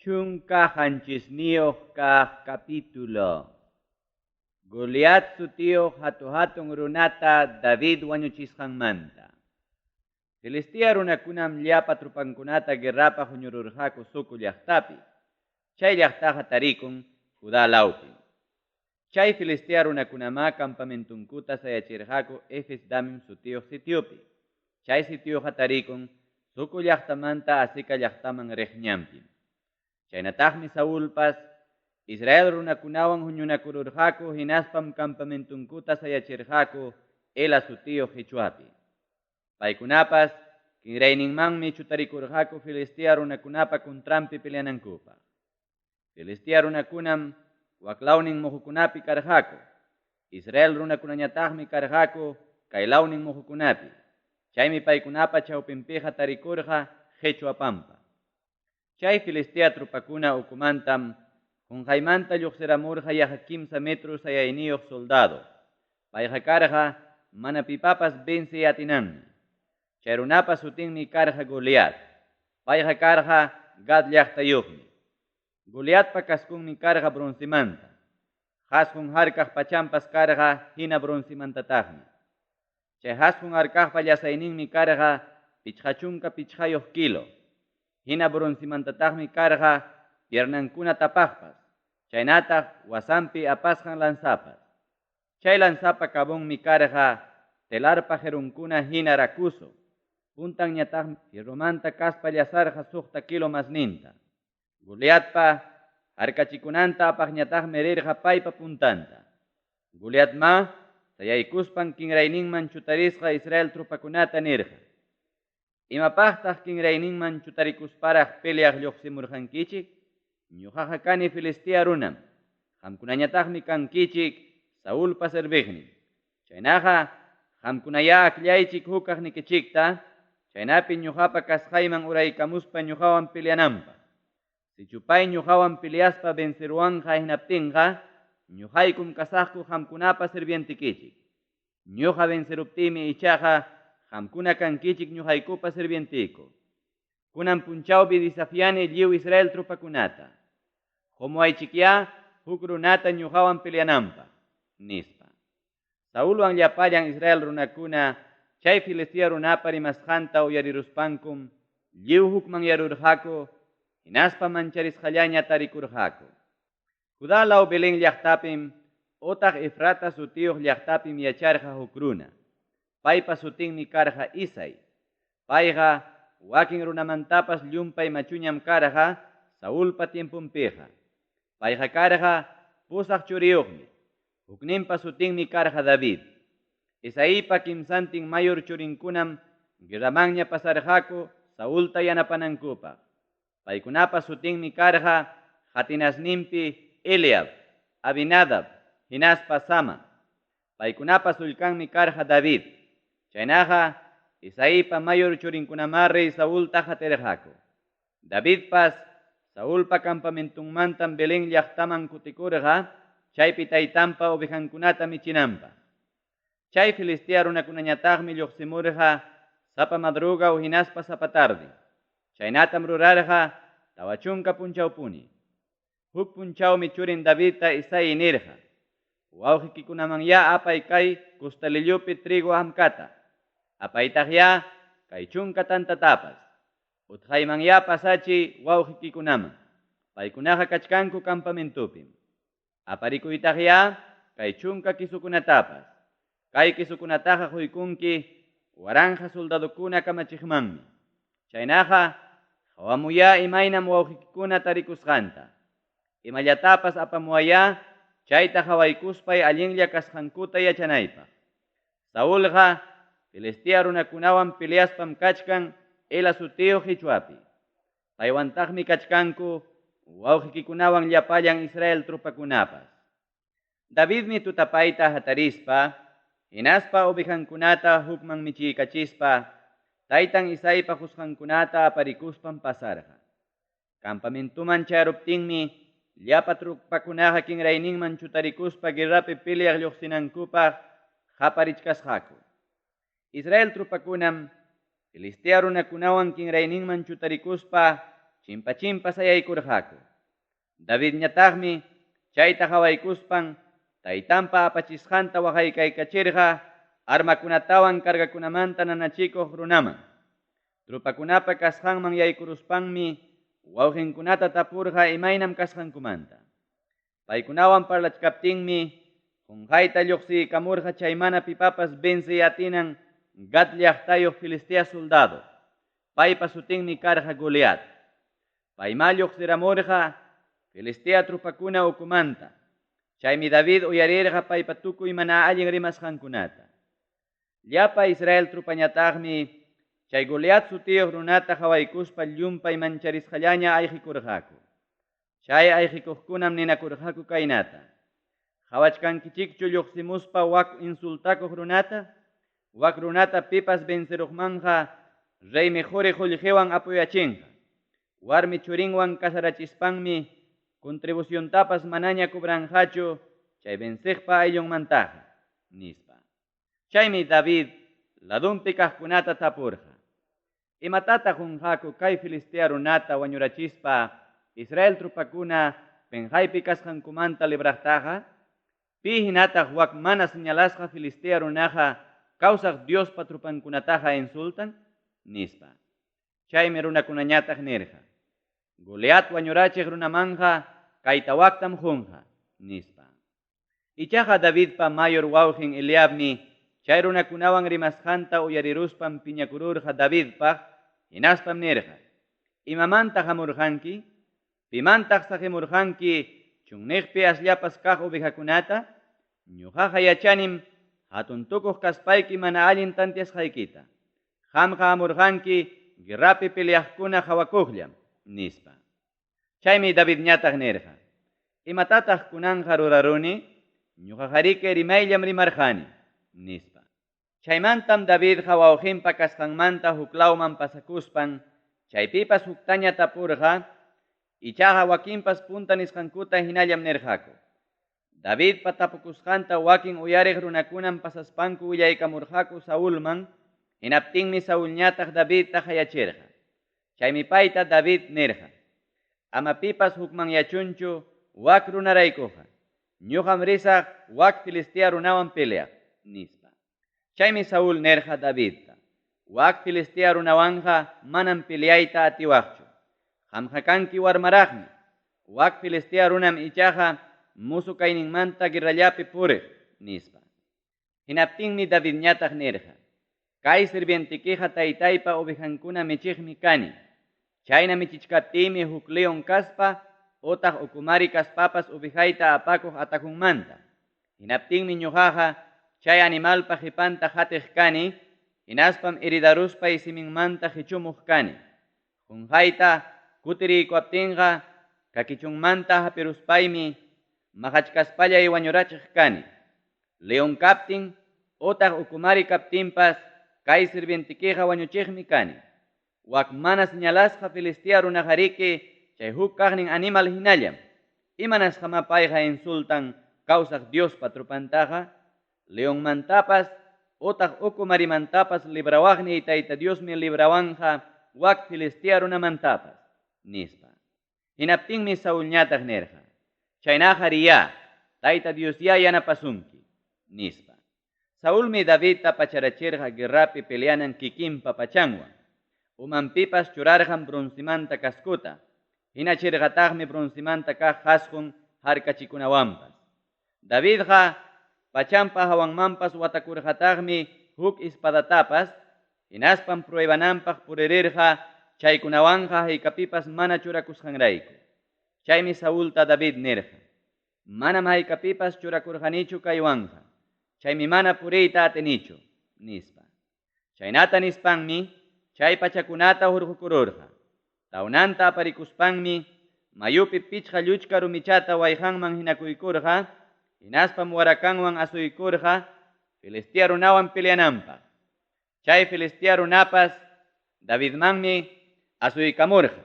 Chunka hanchisniyuq kaq capítulo. Goliat sutiyuq hatun runata David wañuchisqanmanta. Filistia runakunam llapa trupankunata guerrapa huñururqaku suku llaqtapi. Chay llaqtaqa tarikun Judá lawpi. Chay Filistia runakunama campamentunkuta sayachirqaku Efes-damim sutiyuq sitiopi. Chay sitiyuqa tarikun suku llaqtamanta Asika llaqtaman riqñanpi. Chaynataqmi Saulpas Israel runakunawan huñunakururqaku hinaspam campamentunkuta sayachirqaku Ela sutiyuq Qichwapi. Paykunapas kinrayninmanmi chutarikurqaku Filistia runakunapa kontranpi peleanankupaq. Filistia runakunam waklawnin muhukunapi karqaku. Israel runakunañataqmi karqaku kaylawnin muhukunapi. Chaymi paykunapa chawpinpiqa tarikurqa Qichwa pampa. Chay Filistia trupakuna ukumantam Junjaymanta lluqsiramurqa yaqa 15 metros sayayniyuq soldado. Payqa karqa mana pipapas venci atinanmi. Chay runapa sutinmi karqa Goliat. Payqa karqa Gad llaqtayuqmi. Goliatpa kaskunmi karqa bronzimanta. Haskun harkaq pachampas karqa hina bronzimantataqmi. Chay haskun harkaqpa llasayninmi karqa pichqachunka pichqayuq kilo. Hina bronzimantataqmi karqa piernankuna tapaqpas. Chaynataq wasampi apasqan lanzapas. Chay lanzapa kabunmi karqa telarpa jerunkuna hina rakuso. Puntanñataqmi fierromanta kaspa llasarqa suqta kilo masninta. Goliatpa harkachikunanta apaqñataqmi rirqa paypa puntanta. Goliatma sayaykuspan kinrayninman chutarisqa Israel trupakunata nirqa. Imapaqtaq kinrayninman chutarikusparaq peleaq lluqsimurqankichik? Ñuqaqa kani Filistia runam. Qamkunañataqmi kankichik Saulpa serviqnin. Chaynaqa qamkunaya aklaychik hukaq nikichikta. Chaynapi ñuqapa kasqayman uraykamuspa ñuqawan peleananpaq. Sichupay ñuqawan peleaspa venceruwanqa hinaptinqa ñuqaykum kasaqku qamkunapa sirvientikichik. Ñuqa venceruptimi ichaqa qamkuna kankichik ñuqaykupa sirvientiku. Kunan punchawpi desafiani lliw Israel trupakunata. Qomuaychikya huk runata ñuqawan peleananpaq nispa. Saulwan llapallan Israel runakuna chay Filistia runapa rimasqanta uyariruspankum lliw hukman yarurqaku hinaspa mancharisqallaña tarikurqaku. Judá law Belén llaqtapim utaq Efrata sutiyuq llaqtapim yacharqa huk runa. Paypa sutinmi karqa Isai. Payqa wakin runamantapas llumpay machuñam karqa Saulpa tiempunpiqa. Payqa karqa pusaq churiyuqmi. Hukninpa sutinmi karqa David. Isaipa kimsantin mayor churinkunam guerramanña pasarqaku Saulta yanapanankupaq. Paykunapa sutinmi karqa hatinasninpi Eliab, Abinadab, hinaspa Sama. Paykunapa sullkanmi karqa David. Chaynaqa Isaipa mayor churinkunama rey Saulta hatirqaku. Davidpas Saulpa campamentunmantam Belén llaqtaman kutikurqa chaypi taytanpa ovejankunata michinanpaq. Chay Filistia runakunañataqmi lluqsimurqa sapa madruga o hinaspa sapa tarde. Chaynatam rurarqa tawachunka punchawpuni. Huk punchawmi churin Davidta Isai nirqa. Wawqikikunamanya apay kay kustalillupi trigo hamkata. Apaytaqya kay chunka tantatapas. Utqaymanya pasachi wawqikikunaman. Paykunaqa kachkanku campamentupim. Aparikuytaqya kay chunka kisukunatapas. Kay kisukunataqa huykunki waranja soldadukuna kamachiqmanmi. Chaynaqa hawamuya imaynam wawqikikuna tarikusqanta. Imallatapas apamuaya chayta hawaykuspay allinlla kasqankuta yachanaypaq. Saulqa Filistia runakunawan peleaspam kachkan Ela sutiyuq Qichwapi. Paywantaqmi kachkanku wawqikikunawan llapallan Israel trupakunapas. Davidmi tutapayta hatarispa, hinaspa ovejankunata hukman michiykachispa, taytan Isaipa husqankunata aparikuspan pasarqa. Campamentuman charuptinmi llapa trupakunaqa kinrayninman chutarikuspa guerrapi peleaq lluqsinankupaq haparichkasqaku. Israel trupakunam Filistia runakunawan kinrayninman chutarikuspa chimpa sayaykurqaku. David ñataqmi chayta hawaykuspan taytanpa apachisqanta waqaykaykachirqa armakunatawan kargakunamanta nanachikuq runaman. Trupakunapa kasqanman yaykuruspanmi wawqinkunata tapurqa imaynam kasqankumanta. Paykunawan parlachkaptinmi qunqayta lluqsiykamurqa chay mana pipapas venciyatinan Gat llaqtayuq Filistea soldado. Paypa sutinmi karqa Goliat. Payma lluqsiramurqa Filistea trupakuna ukumanta. Chaymi David uyarirqa paypa tukuy mana allin rimasqankunata. Llapa Israel trupañataqmi chay Goliat sutiyuq runata hawaykuspa llumpay mancharisqallaña ayqikurqaku. Chay ayqikuqkunam ninakurqaku kaynata: hawachkankichikchu lluqsimuspa wak insultakuq runata? Wak runata pipas venceruqmanqa rey mejore qullqiwan apuyachinqa. Warmi churinwan kasarachispanmi contribuciontapas manaña cobranqachu chay venciqpa ayllunmantaqa, nispa. Chaymi David ladunpi kaqkunata tapurqa: imatataq qunqaku kay Filistea runata wañurachispa Israel trupakuna penjaypi kasqankumanta libraqtaqa? Pi hinataq wak mana señalasqa Filistea runaqa kawsaq Diospa trupankunataqa insultan? Nispa. Chaymi runakunañataq nirqa: Goliat wañurachiq runamanqa kaytawaktam qunqa, nispa. Ichaqa Davidpa mayor wawqin Eliabmi chay runakunawan rimasqanta uyariruspan piñakururqa Davidpaq, hinaspam nirqa: imamantaq hamurqanki? Pimantaq saqimurqanki chunniqpi asllapas kaq ovejakunata? Ñuqaqa yachanim hatun tukuq kaspayki mana allin tantiasqaykita. Qamqa hamurqanki guerrapi peleaqkuna hawakuqllam, nispa. Chaymi David ñataq nirqa: imatataq kunanqa ruraruni? Ñuqaqariki rimayllam rimarqani, nispa. Chaymantam Davidqa wawqinpa kasqanmanta huklawman pasakuspan chaypipas huktaña tapurqa, ichaqa wakinpas punta nisqankuta hinallam nirqaku. Davidpa tapukusqanta wakin uyariq runakunan pasaspanku willaykamurqaku Saulman, hinaptinmi Saulñataq Davidta hayachirqa. Chaymi payta David nirqa: ama pipas hukmanyachunchu wak runaraykuqa. Ñuqam risaq wak Filistea runawan peleaq, nispa. Chaymi Saul nirqa Davidta: wak Filistea runawanqa manam peleayta atiwaqchu. Qamqa kanki warmaraqmi. Wak Filistea runam ichaqa musu kayninmanta guerrallapi puriq, nispa. Hinaptinmi David ñataq nirqa: kay sirvientikiqa taytaypa ovejankuna michiqmi kani. Chayna michichkaptimi huk leon kaspa utaq ukumari kaspapas ovejayta apakuq atakunmanta. Hinaptinmi ñuqaqa chay animalpa qipanta hatiq kani, hinaspam heridaruspa isiminmanta hichumuq kani. Qunqayta kutirikuaptinqa kakichunmanta hapiruspaymi maqachkaspallay wañurachiq kani. Leon kaptin utaq ukumari kaptinpas kay sirvientikiqa wañuchiqmi kani. Wak mana señalasqa Filistea runaqariki chay huk kaqnin animal hinallam. Imanasqama payqa insultan kawsaq Diospa trupantaqa? Leonmantapas utaq ukumarimantapas librawaqni tayta Diosmi librawanqa wak Filistea runamantapas, nispa. Hinaptinmi Saulñataq nirqa: chaynaqa riya, tayta Diosya yanapasunki, nispa. Saulmi Davidta pacharachirqa guerrapi peleanan kikinpa pachanwan. Umanpipas churarqan bronzimanta kaskuta. Hinachirqataqmi bronzimanta kaq hasqun harkachikunawanpas. Davidqa pachanpa hawanmanpas watakurqataqmi huk espadatapas, hinaspan pruebananpaq puririrqa chaykunawanqa haykapipas mana churakusqanrayku. Chaymi Saulta David nirqa: manam haykapipas churakurqanichu kaywanqa. Chaymi mana puriyta atinichu, nispa. Chaynata nispanmi chay pachakunata hurqukururqa. Tawnanta aparikuspanmi mayupi pichqa lluchka rumichata wayqanman hinakuykurqa, hinaspam warakanwan asuykurqa Filistea runawan peleananpaq. Chay Filistea runapas Davidmanmi asuykamurqa.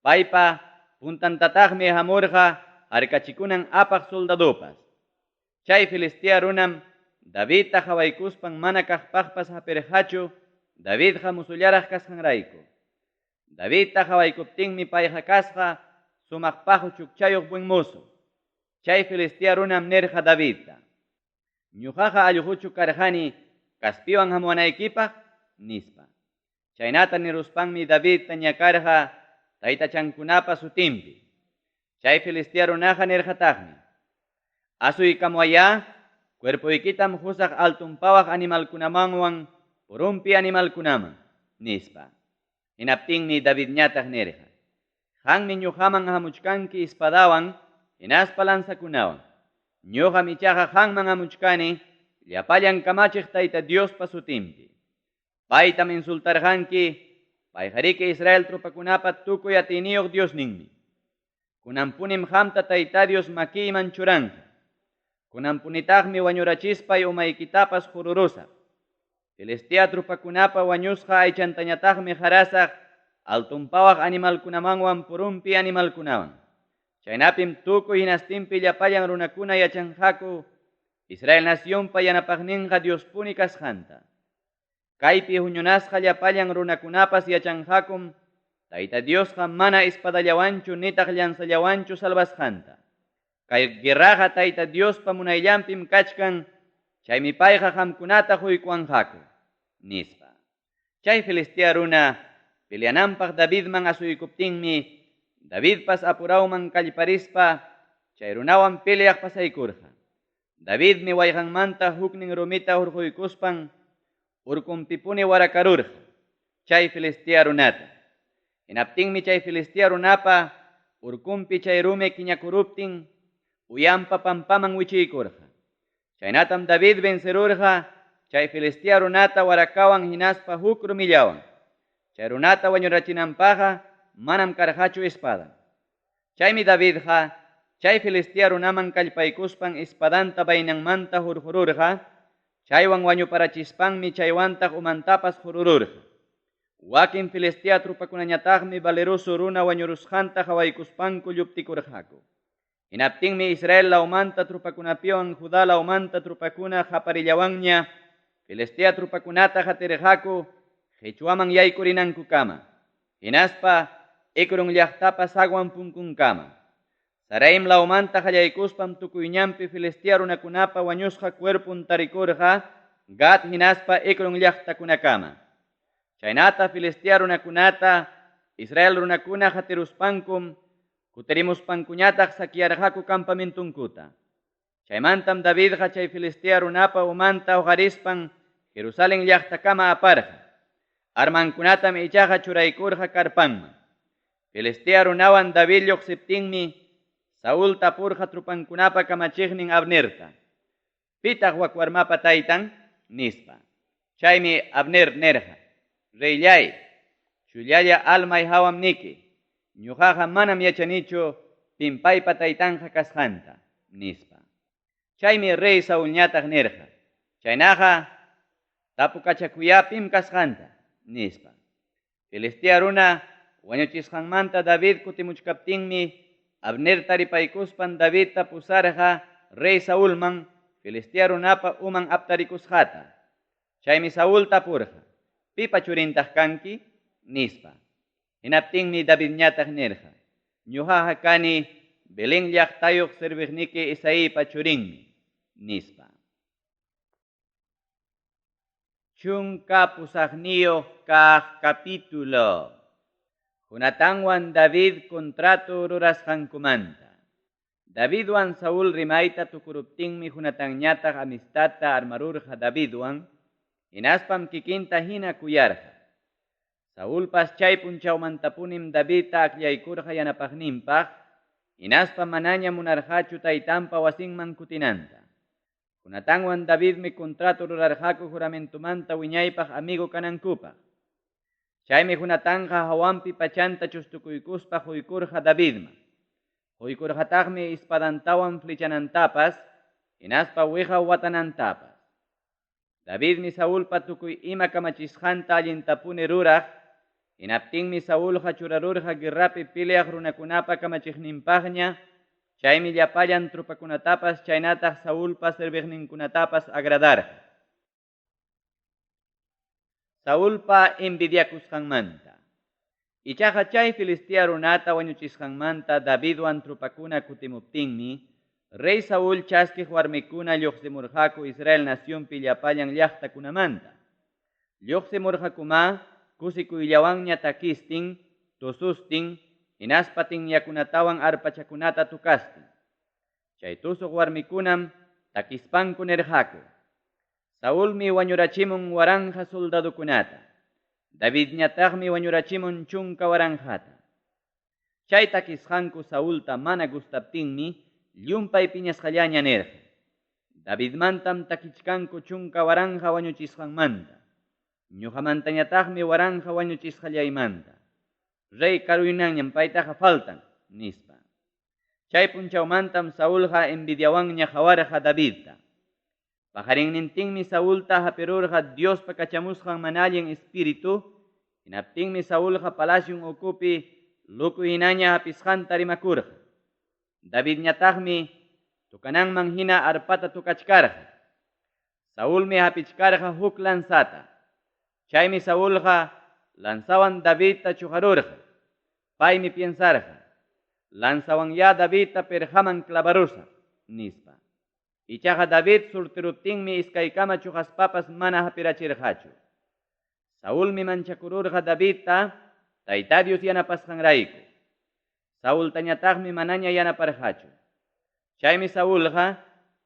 Paypa puntantataqmi hamurqa harkachikunan apaq soldadupas. Chay Filistea runam Davidta hawaykuspan mana kaqpaqpas hapirqachu Davidqa musullaraq kasqanrayku. David tajawaykuptinmi payqa kasqa sumaqpaqu chukchayuq buen mozo. Chay Filistia runam nerja Davidta. Ñuqaqa allquchu karqani kaspiwan hamuanaykipaq nispa. Chaynata niruspanmi Davidta ñakarqa taytachankunapa sutinpi. Chay Filistia runaqa nerqataqmi. Asuykamuaya cuerpuykitam husaq altunpawaq animalkunamanwan purumpi animalkunaman nispa. Hinaptinmi David ñataq nerqa. Qammi ñuqaman hamuchkanki espadawan hinaspa lanzakunawan. Ñuqa michaqa qamman hamuchkani llapallan kamachiq Tayta Diospa sutinpi. Paytam insultarqanki payqariki Israel trupakunapa tukuy atiniyuq Diosninmi. Kunanpunim qamta Tayta Dios makiyman churanqa. Kunanpunitaqmi wañurachispay umaykitapas hururusaq. Filistia trupakunapa wañusqa aychantañataqmi qarasaq altunpawaq animalkunamanwan purumpi animalkunawan. Chaynapim tukuy hinastinpi llapallan runakuna yachanqaku Israel nacionpa yanapaqninqa Diospuni kasqanta. Kaypi huñunasqa llapallan runakunapas yachanqakum Tayta Diosqa mana espadallawanchu nitaq llansallawanchu salvasqanta. Kay guerraqa Tayta Diospa munayllanpim kachkan, chaymi payqa qamkunata huykuwanqaku nispa. Chay Filistia runa peleananpaq Davidman asuykuptinmi Davidpas apurawman kallparispa chay runawan peleaq pasaykurqa. Davidmi wayqanmanta huknin rumita hurquykuspan urkunpipuni warakarurqa chay Filistia runata. Hinaptinmi chay Filistia runapa urkunpi chay rumi kiñakuruptin uyanpa pampaman wichiykurqa. Chaynatam David vencerurqa chay Filistia runata warakawan hinaspa huk rumillawan. Chay runata wañurachinanpaqa manam karqachu espada. Chaymi Davidqa chay Filistia runaman kallpaykuspan espadanta baynanmanta hurhururqa, chaywan wañuparachispanmi chaywantaq umantapas hurururqa. Wakin Filistia trupakunañataqmi valeroso runa wañurusqanta hawaykuspanku lluptikurqaku. Hinaptinmi Israel laumanta trupakunapiwan Judá laumanta trupakuna haparillawanña Filistia trupakunata hatirqaku Qhichwaman yaykurinanku kama. Hinaspa ikrun llaqtapas agwan punkun kama. Saraim laumanta hallaykuspam tukuyñanpi Filistia runakunapa wañusqa cuerpun tarikurqa Gad hinaspa ikrun llaqtakunakama. Chaynata Filistia runakunata Israel runakuna hatiruspankum kutirimuspankuñataq sakiyarqaku campamentunkuta. Chaymantam Davidqa chay Filistia runapa umanta uqarispan Jerusalén llaqtakama aparqa. Armankunatam ichaqa churaykurqa karpanman. Filistia runawan David lluqsiptinmi Saúl tapurqa trupankunapa kamachiqnin Abnerta. Pitaq wakwarmapa taytan nispa. Chaymi Abner nerqa. Reyllay, chullalla almay hawam niki. Ñuqaqa manam yachanichu pimpaypa taytanja kasqanta nispa. Chaymi rey Saúl ñataq nerqa. Chaynaqa tapukachakuyapim kasqanta nispa. Filistia runa wañuchisqanmanta David kutimuchkaptinmi Abner taripaykuspan David tapusarqa rey Saúlman Filistia runapa uman aptarikusqata. Chaymi Saúl tapurqa. Pipa churintaq kanki nispa. Hinaptinmi David ñataq nerqa. Ñuqaqa kani Belén llaqtayuq sirviqniki Isaipa churinmi nispa. Chunka pusaqniyuq kaq capítulo. Hunatanwan David kontratu rurasqankumanta. Davidwan Saúl rimayta tukuruptinmi hunatanñataq amistadta armarurqa Davidwan, hinaspam kikinta hina kuyarqa. Saúlpas chay punchawmantapunim Davidta akllaykurqa yanapaqninpaq, hinaspam manaña munarqachu taytanpa wasinman kutinanta. Hunatanwan Davidmi kontratu rurarqaku juramentumanta wiñaypaq amigo kanankupaq. Chaymi hunatanqa hawampi pachanta chustukuykuspa huykurqa Davidman. Huykurqataqmi espadantawan flechanantapas, hinaspa wiqa watanantapas. Davidmi Saúlpa tukuy ima kamachisqanta allintapuni ruraq, hinaptinmi Saúlqa churarurqa guerrapi peleaq runakunapa kamachiqninpaqña, chaymi llapallan trupakunatapas chaynataq Saúlpa sirviqninkunatapas agradarqa. Saúlpa envidiakusqanmanta. Ichaqa chay Filistia runata wañuchisqanmanta Davidwan trupakuna kutimuptinmi, Rey Saúl chaskiq warmikuna lluqsimurqaku Israel nacionpi llapallan llaqtakunamanta. Lluqsimurqakuma kusikuyllawanña takistin, tusustin, hinaspatin yakunatawan arpachakunata tukastin. Chay tusuq warmikunam takispanku nirqaku. Saúlmi wañurachimun waranja soldadukunata. Davidñataqmi wañurachimun chunka waranjata. Chay takisqanku Saúlta mana gustaptinmi llumpay piñasqallaña nirqa. Davidmantam takichkanku chunka waranja wañuchisqanmanta. Ñuqamantañataqmi waranja wañuchisqallaymanta. Rey karuynañam paytaqa faltan, nispa. Chay punchawmantam Saúlqa envidiawanña hawarqa Davidta. Pajarinnintinmi Saúlta hapirurqa Diospa kachamusqan manallin espiritu, hinaptinmi Saúlqa palacion ukupi lukuyhinaña hapisqanta rimakurqa. Davidñataqmi tukananman hina arpata tukachkarqa. Saúlmi hapichkarqa huk lanzata. Chaymi Saúlqa lanzawan Davidta chujarurqa. Paymi piensarqa. Lanzawan ya Davidta perjaman clavarusa, nispa. Ichaqa David surtiruptinmi iskaykama chujaspapas mana hapirachirqachu. Saúlmi manchakururqa Davidta Tayta Dios yanapasqanrayku. Saúltañataqmi manaña yanaparqachu. Chaymi Saúlqa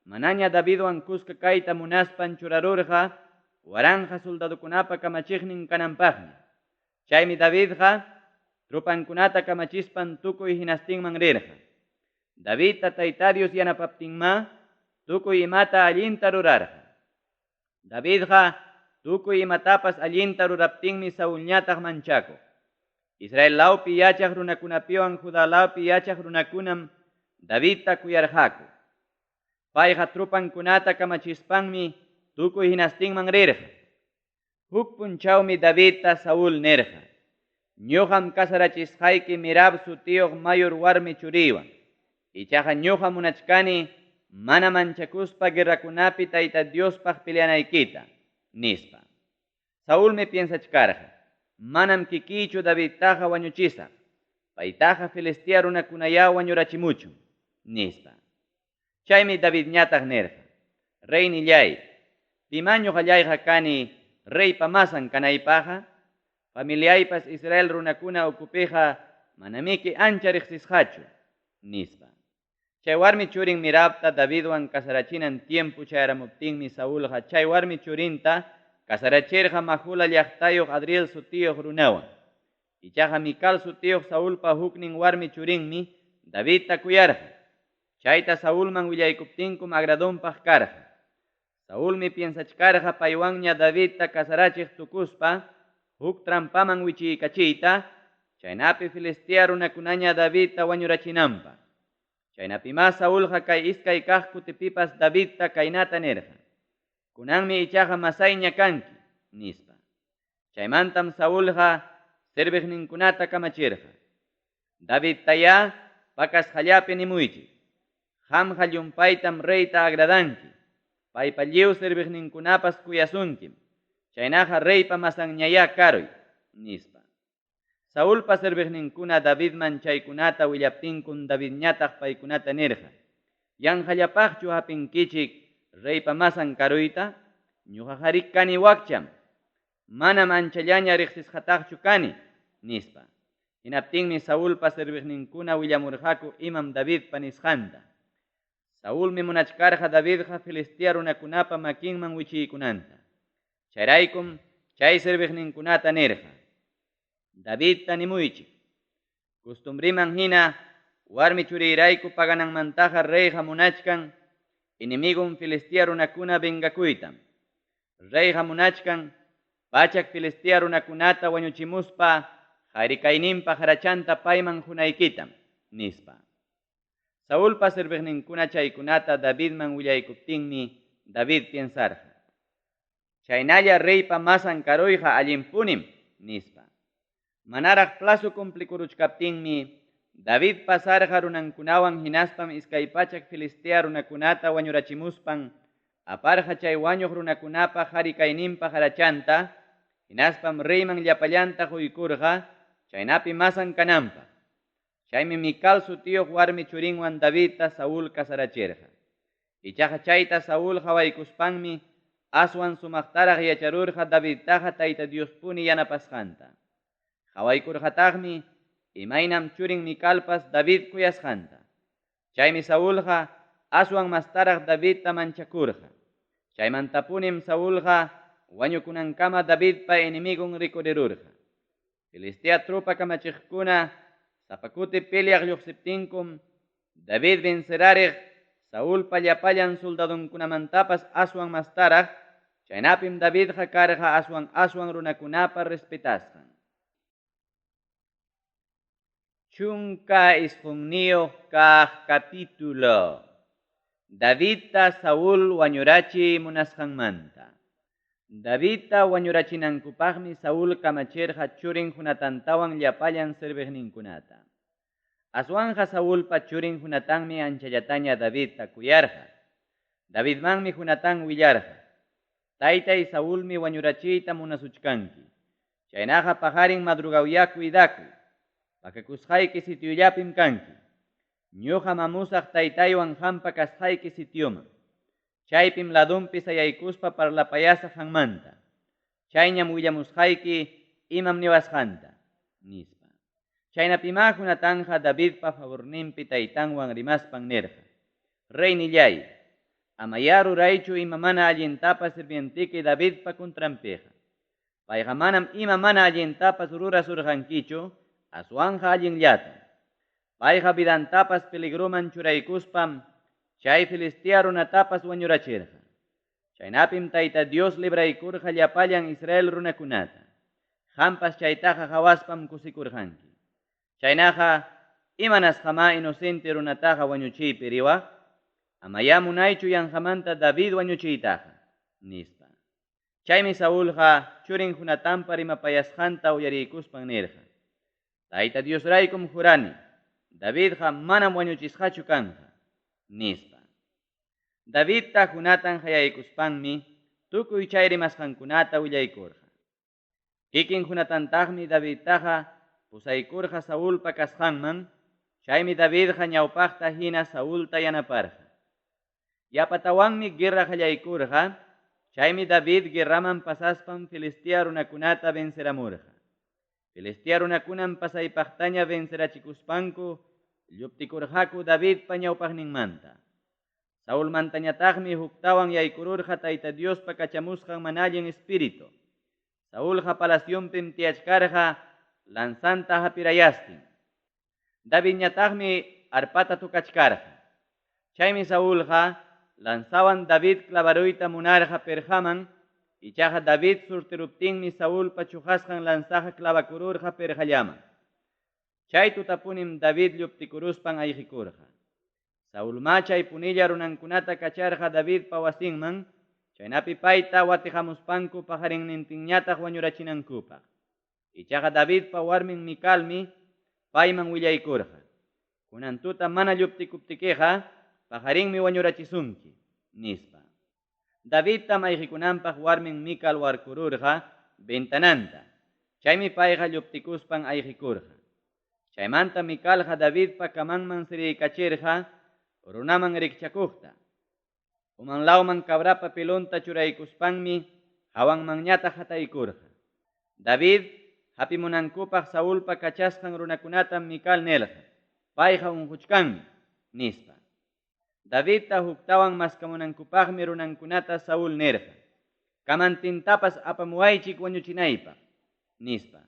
manaña Davidwan kuska kayta munaspan churarurqa waranja soldadukunapa kamachiqnin kananpaqmi. Chaymi Davidqa trupankunata kamachispan tukuy hinastinman rirqa. Davidta Tayta Dios yanapaptinma tukuy imata allinta rurarqa. Davidqa tukuy imatapas allinta ruraptinmi Saúlñataq manchaku. Israellawpi yachaq runakunapiwan Judalawpi yachaq runakunam Davidta kuyarqaku. Payqa trupankunata kamachispanmi tukuy hinastinman rirqa. Huk punchawmi Davidta Saúl nirqa. Ñuqam kasarachisqayki Mirab sutiyuq mayor warmi churiwan. Ichaqa ñuqa munachkani mana manchakuspa guerrakunapi Tayta Diospaq peleanaykita, nispa. Saúlmi piensachkarqa. Manam kikichu Davidtaqa wañuchisaq. Paytaqa Filistia runakunaya wañurachimuchun, nispa. Chaymi Davidñataq nirqa. Rey nillay, pimañuq allayqa kani reypa masan kanaypaqa, familiaypas Israel runakuna ukupiqa manamiki ancha riqsisqachu, nispa. Chay warmi churin Mirabta Davidwan kasarachinan tiempo chayramuptinmi Saúlqa chay warmi churinta kasarachirqa Mahula llaqtayuq Adriel sutiyuq runawan. Ichaqa Mical sutiyuq Saúlpa huknin warmi churinmi Davidta kuyarqa. Chayta Saúlman willaykuptinkum agradonpaq karqa. Saúlmi piensachkarqa paywanña Davidta kasarachiq tukuspa huk trampaman wichiykachiyta, chaynapi Filistia runakunaña Davidta wañurachinanpaq. Chaynapima Saúlqa kay iskay kaq kutipipas Davidta kaynata nirqa. Kunanmi ichaqa masayña kanki, nispa. Chaymantam Saúlqa sirviqninkunata kamachirqa. Davidtaya pakasqallapi nimuychik. Qamqa llumpaytam reyta agradanki. Paypa lliw sirviqninkunapas kuyasunkim. Chaynaqa reypa masanñaya karuy, nispa. Saúlpa sirviqninkuna Davidman chaykunata willaptinkun Davidñataq paykunata nirqa. Yanqallapaqchu hapinkichik reypa masan karuyta, ñuqaqa rikkani wakcham. Manam anchallaña riqsisqataqchu kani, nispa. Hinaptinmi Saúlpa sirviqninkuna willamurqaku imam Davidpa nisqanta. Saúlmi munachkarqa Davidqa Filistia runakunapa makinman wichiykunanta. Chayraykum chay sirviqninkunata nirqa. Davidta nimuychik. Costumbriman hina warmi churiyrayku pagananmantaqa reyqa munachkan inimigun Filistia runakuna bengakuytam. Reyqa munachkan pachak Filistia runakunata wañuchimuspa qarikayninpaq harachanta payman hunaykitam, nispa. Saúlpa sirviqninkuna chaykunata Davidman willaykuptinmi David piensarqa. Chaynalla reypa masan karuyqa allinpunim, nispa. Manaraq plazo cumplikuruchkaptinmi David pasarqa runankunawan hinaspam iskay pachak Filistia runakunata wañurachimuspan aparqa chay wañuq runakunapa qarikayninpaq harachanta hinaspam reyman llapallanta quykurqa chaynapi masan kananpaq. Chaymi Mical sutiyuq warmi churinwan Davidta Saúl kasarachirqa. Ichaqa chayta Saúl hawaykuspanmi aswan sumaqtaraq yacharurqa Davidtaqa Tayta Diospuni yanapasqanta. Hawaykurqataqmi imaynam churin Micalpas David kuyasqanta. Chaymi Saúlqa aswan mastaraq Davidta manchakurqa. Chaymantapunim Saúlqa wañukunankama Davidpa enemigun rikurirurqa. Filistea trupa kamachiqkuna sapakuti peleaq lluqsiptinkum David vencerariq Saúl pallapallan soldadunkunamantapas aswan mastaraq, chaynapim Davidqa karqa aswan runakunapa respetasqan. Chunka isqunniyoq kaq capítulo. Davidta Saúl wañurachiy munasqanmanta. Davidta wañurachinankupaqmi Saúl kamachirqa churin Jonatantawan llapallan sirviqninkunata. Aswanja Saúlpa churin Jonatanmi anchallataña Davidta kuyarqa. Davidmanmi Jonatan willarqa. Taytay Saúlmi wañurachiyta munasuchkanki. Chaynaqa pajarin madrugawya cuidakuy. Pakakusqayki sitiyullapim kanki. Ñuqa mamusaq taytaywan hampa kasqayki sitiyuman. Chaypim ladunpi sayaykuspa parlapayasaq hanmanta. Chayñam willamusqayki imam niwasqanta, nispa. Chaynapima Jonatanja Davidpa favorninpi taytanwan rimaspan nirqa. Rey nillay, amaya ruraychu ima mana allintapas sirvientiki Davidpa contrampiqa. Payqa manam ima mana allintapas rurasurqankichu, aswanja allinllata. Payqa vidantapas peligruman churaykuspam chay Filistea runatapas wañurachirqa. Chaynapim Tayta Dios libraykurqa llapallan Israel runakunata. Hampas chaytaqa hawaspam kusikurqanki. Chaynaqa imanasqama inocente runataqa wañuchiypi riwaq. Amaya munaychu yanqamanta David wañuchiytaqa, nispa. Chaymi Saúlqa churin Jonatanpa rimapayasqanta uyariykuspan nirqa. Tayta Diosraykum jurani, Davidqa manam wañuchisqachu kanqa, nispa. Davidta Jonatan hayaykuspanmi tukuy chay rimasqankunata willaykurqa. Kikin Jonatantaqmi Davidtaqa pusaykurqa Saúlpa kasqanman, chaymi Davidqa ñawpaqta hina Saúlta yanaparqa. Yapatawanmi guerra qallaykurqa, chaymi David guerraman pasaspam Filistea runakunata venceramurqa. Filistea runakunan pasaypaqtaña vencerachikuspanku lluptikurqaku Davidpa ñawpaqninmanta. Saúlmantañataqmi huktawan yaykururqa Tayta Diospa kachamusqan manallin espíritu. Saúlqa palasyunpim tiyachkarqa lansanta hapirayastin. Davidñataqmi arpata tukachkarqa. Chaymi Saúlqa lansawan David clavaruyta munarqa perjaman, ichaqa David surtiruptinmi Saúlpa chujasqan lansaqa clavakururqa perjallaman. Chay tutapunim David lluptikuruspan ayqikurqa. Saúlma chay punilla runankunata kacharqa Davidpa wasinman, chaynapi payta watihamuspanku pajarinnintinñataq wañurachinankupaq. Ichaqa Davidpa warmin Micalmi payman willaykurqa. Kunan tuta mana lluptikuptikiqa pajarinmi wañurachisunki, nispa. Davidta mayqikunanpaq warmin Mical warkururqa ventananta. Chaymi payqa lluptikuspan ayqikurqa. Chaymanta Micalqa Davidpa kamanman siriykachirqa runaman rikchakuqta. Umanlawman cabrapa pilunta churaykuspanmi hawanmanñata hataykurqa. David hapimunankupaq Saúlpa kachasqan runakunatam Mical nelqa. Payqa unquchkanmi, nispa. Davidta huktawan maskamunankupaqmi runankunata Saúl nerqa. Kamantintapas apamuaychik wañuchinaypaq, nispa.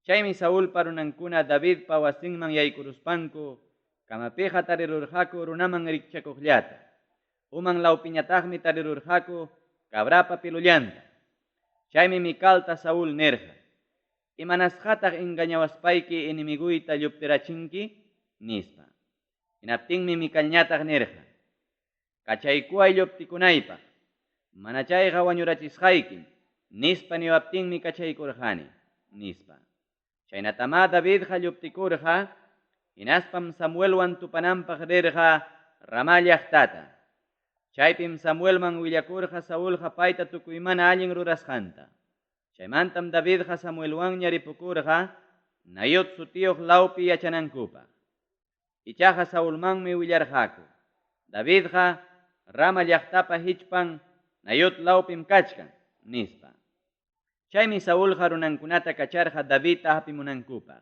Chaymi Saúlpa runankuna Davidpa wasinman yaykuruspanku kamapiqa tarirurqaku runaman rikchakuqllata. Uman lawpiñataqmi tarirurqaku cabrapa pilullanta. Chaymi Micalta Saúl nerqa. Imanasqataq engañawaspayki enemiguyta lluptirachinki, nispa. Hinaptinmi Micalñataq nerqa. Kachaykuay lluptikunaypaq. Manachayqa wañurachisqaykim, nispa niwaptinmi kachaykurqani, nispa. Chaynatama Davidqa lluptikurqa, hinaspam Samuelwan tupananpaq rirqa Ramá llaqtata. Chaypim Samuelman willakurqa Saúlqa payta tukuymana allin rurasqanta. Chaymantam Davidqa Samuelwanña ripukurqa, nayot sutiyuq lawpi yachanankupaq. Ichaqa Saulmanmi willarqaku. Davidqa Rama llaqtapa hichpan nayot lawpim kachkan, nispa. Chaymi Saulqa runankunata kacharqa Davidta hapimunankupaq.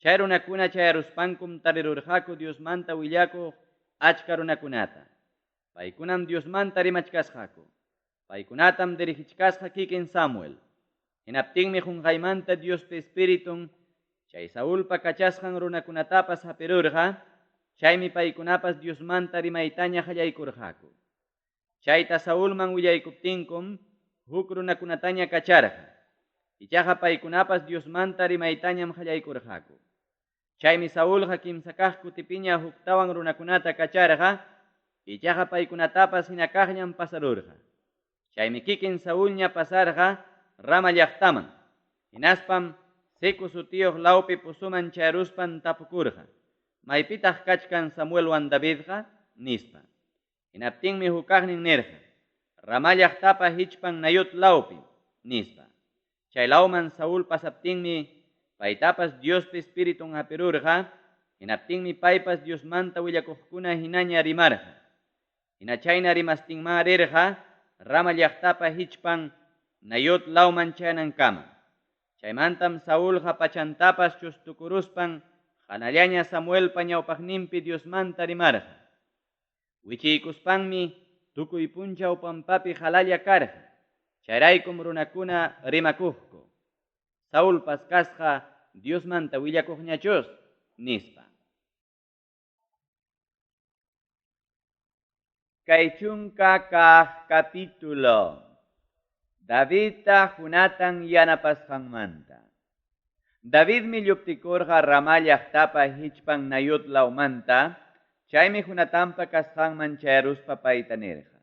Chay runakuna chayaruspankum tarirurqaku Diosmanta willakuq achka runakunata. Paykunam Diosmanta rimachkasqaku. Paykunatam dirijichkasqa kikin Samuel. Hinaptinmi qunqaymanta Diospa Espiritun chay Saulpa kachasqan runakunatapas hapirurqa, chaymi paykunapas Diosmanta rimaytaña qallaykurqaku. Chayta Saulman willaykuptinkum huk runakunataña kacharqa. Ichaqa paykunapas Diosmanta rimaytañam qallaykurqaku. Chaymi Saulqa kimsa kaq kutipiña huktawan runakunata kacharqa, ichaqa paykunatapas hinakaqñam pasarurqa. Chaymi kikin Saulña pasarqa Rama llaqtaman. Hinaspam Siku sutiyuq lawpi pusuman chayaruspan tapukurqa. Maypitaq kachkan Samuelwan Davidqa, nispa. Hinaptinmi hukaqnin nirqa. Rama llaqtapa hichpan nayot lawpi, nispa. Chay lawman Saul pasaptinmi paytapas Diospa Espiritun hapirurqa, hinaptinmi paypas Diosmanta willakuqkuna hinaña rimarqa. Hina chayna rimastinma rirqa, Rama llaqtapa hichpan nayot lawman chayanankama. Chaymantam Saulqa pachantapas chustukuruspan qanallaña Samuelpa ñawpaqninpi Diosmanta rimarqa. Wichiykuspanmi tukuy punchaw pampapi qalalla karqa. Chayraykum runakuna rimakuqku. Saulpas kasqa Diosmanta willakuqñachus, nispa. Kay chunka kaq capítulo Davidta hunatan yanapasqanmanta. Davidmi lluptikurqa Rama llaqtapa hichpan nayot lawmanta, chaymi hunatanpa kasqanman chayaruspa payta nirqa.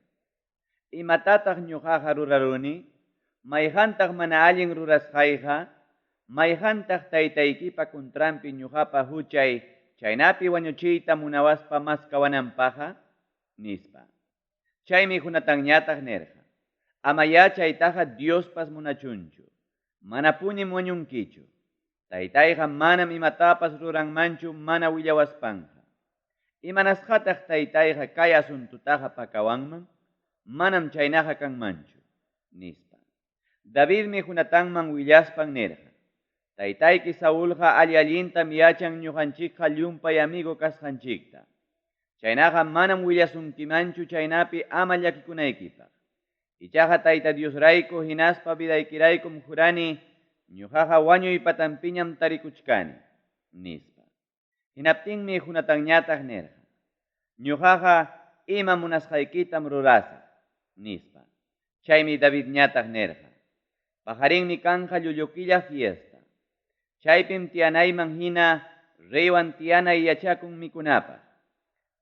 Imatataq ñuqaqa ruraruni, mayqantaq mana allin rurasqayqa, mayqantaq taytaykipa kuntranpi ñuqapa huchay chaynapi wañuchiyta munawaspa maskawananpaqa, nispa. Chaymi hunatanñataq nirqa. Amaya chaytaqa Diospas munachunchu. Manapunim wañunkichu. Taytayqa manam imatapas ruranmanchu mana willawaspanqa. Imanasqataq taytayqa kay asuntutaqa pakawanman, manam chaynaqa kanmanchu, nispa. Davidmi hunatanman willaspan nirqa. Taytayki Saulqa allintam yachan ñuqanchikqa llumpay amigo kasqanchikta. Chaynaqa manam willasunkimanchu chaynapi ama llakikunaykipaq. Ichaqa tayta Diosrayku hinaspa vidaykiraykum jurani ñuqaqa wañuy patanpiñam tarikuchkani, nispa. Hinaptinmi hunatanñataq nirqa. Ñuqaqa ima munasqaykitam rurasaq, nispa. Chaymi Davidñataq nirqa. Pajarinmi kanqa llullukilla fiesta. Chaypim tiyanayman hina reywan tiyanay yachakun mikunapaq.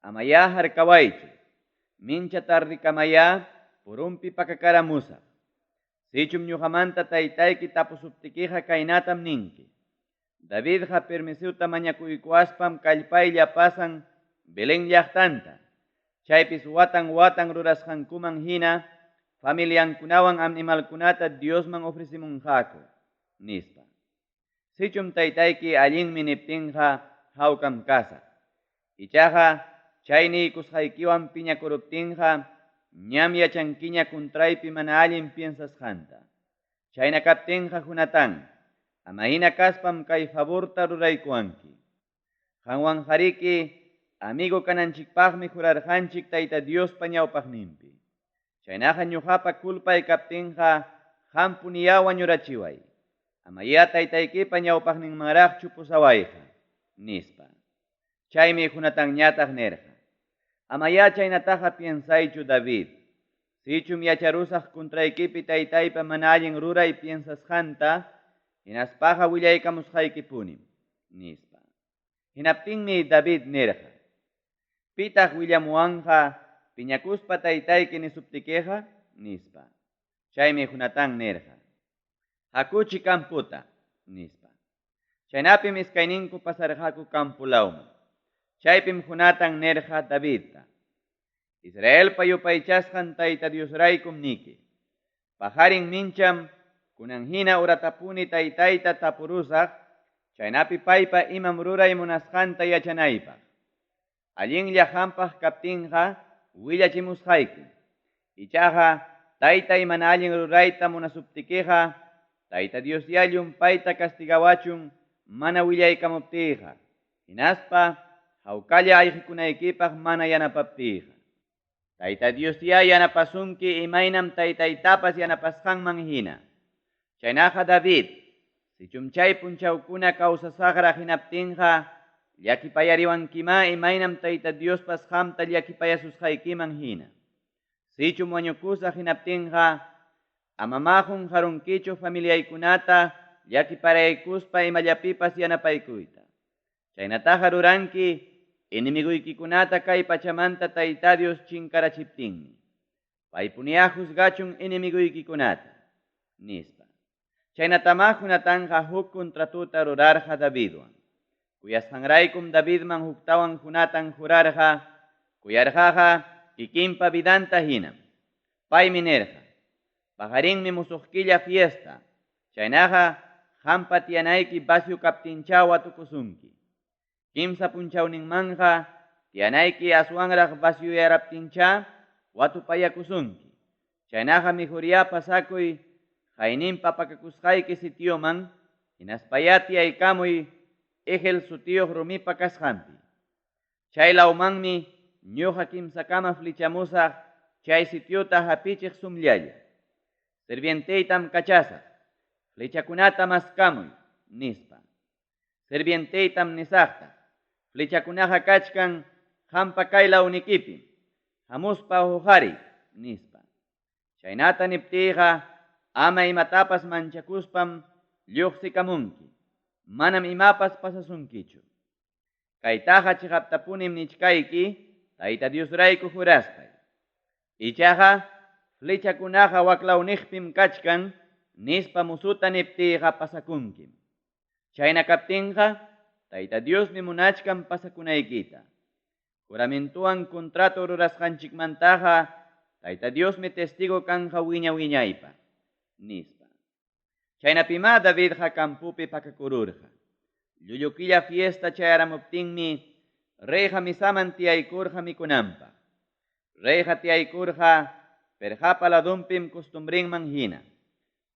Amaya harkawaychu. Mincha tarrikamaya purumpi pakakaramusaq. Sichum ñuqamanta taytayki tapusuptikiqa kaynatam ninki. Davidqa permisuta mañakuykuaspam kallpaylla pasan Belén llaqtanta. Chaypis watan rurasqankuman hina familiankunawan animalkunata Diosman ofrecimunqaku, nispa. Sichum taytayki allinmi niptinqa hawkam kasaq. Ichaqa chay niykusqaykiwan piñakuruptinqa ñam yachankiña kuntraypi mana allin piensasqanta. Chayna kaptinqa hunatan, ama hina kaspam kay favorta ruraykuanki. Qanwan qariki amigo kananchikpaqmi jurarqanchik tayta Diospa ñawpaqninpi. Chaynaqa ñuqapa kulpay kaptinqa qampu niya wañurachiway. Amaya taytaykipa ñawpaqninmanraqchu pusawayqa, nispa. Chaymi hunatanñataq nirqa. Amaya chaynataqa piensaychu David. Sichum yacharusaq kuntraykipi taytaypa mana allin ruray piensasqanta, hinaspaqa willaykamusqaykipunim, nispa. Hinaptinmi David nirqa. Pitaq willamuwanqa piñakuspa taytayki nisuptikiqa, nispa. Chaymi hunatan nirqa. Hakuchi kamputa, nispa. Chaynapim iskayninku pasarqaku kampulawman. Chaypim hunatan nirqa Davidta. Israelpa yupaychasqan tayta Diosraykum niki. Pajarin mincham kunan hina uratapuni taytayta tapurusaq, Chaynapi paypa imam ruray munasqanta yachanaypaq. Allin llahanpaq kaptinqa willachimusqayki. Ichaqa taytay mana allin rurayta munasuptikiqa, Tayta Dios yallun payta castigawachun mana willaykamuptiqa. Hinaspa hawkalla ayqikunaykipaq mana yanapaptiqa. Tayta Dios ya yanapasunki imaynam taytaytapas yanapasqanman hina. Chaynaqa David, sichum chay punchawkuna kawsasaqra hinaptinqa, llakipayariwankima imaynam Tayta Diospas qamta llakipayasushqaykiman hina. Sichum wañukusaq hinaptinqa, amamahun harunkichu familiaykunata llakiparaykuspa imallapipas yanapaykuyta. Chaynataqa ruranki inimiguykikunata kay pachamanta Tayta Dios chinkarachiptinmi. Paypuniya juzgachun inimiguykikunata, nispa. Chaynatama hunatanja huk kontratuta rurarja Davidwan. Kuyasqanraykum Davidman huktawan hunatan jurarja, kuyarjaja kikinpa vidanta hinam. Paymi nerja, pajarinmi musuqkilla fiesta, chaynaqa hampa tiyanayki basyu kaptinchawa tukusunki. Kimsa punchawninmanja tiyanayki aswanraq basyuyaraptincha watupayakusunki. Chaynaqa mijuriya pasakuy hayninpa pakakusqayki sitioman, hinaspaya tiyaykamuy Ejel sutiyuq rumipa kasqanpi. Chay lawmanmi ñuqa kimsakama flechamusaq chay sitiuta hapichiq sumllalla. Sirvienteytam kachasaq, flechakunata maskamuy, nispa. Sirvienteytam nisaqta, flechakunaqa kachkan hampa kay lawnikipi, hamuspa hujari, nispa. Chaynata niptiqa ama imatapas manchakuspam lluqsikamunki. Manam imapas pasasunkichu. Kaytaqa chiqaptapunim nichkayki, Tayta Diosrayku juraspay. Ichaqa flechakunaqa waklawniypim kachkan, nispa musuta niptiqa pasakunkim. Chayna kaptinqa, Tayta Diosmi munachkan pasakunaykita. Juramentuan kontrato rurasqanchikmantaqa, Tayta Diosmi testigo kanja wiñaypa, nispa. Chaynapima Davidqa kampupi pakakururqa. Llullukilla fiesta chayaramuptinmi, reyqa misaman tiyaykurqa mikunanpaq. Reyqa tiyaykurqa perjapa ladumpim costumbrinman hina.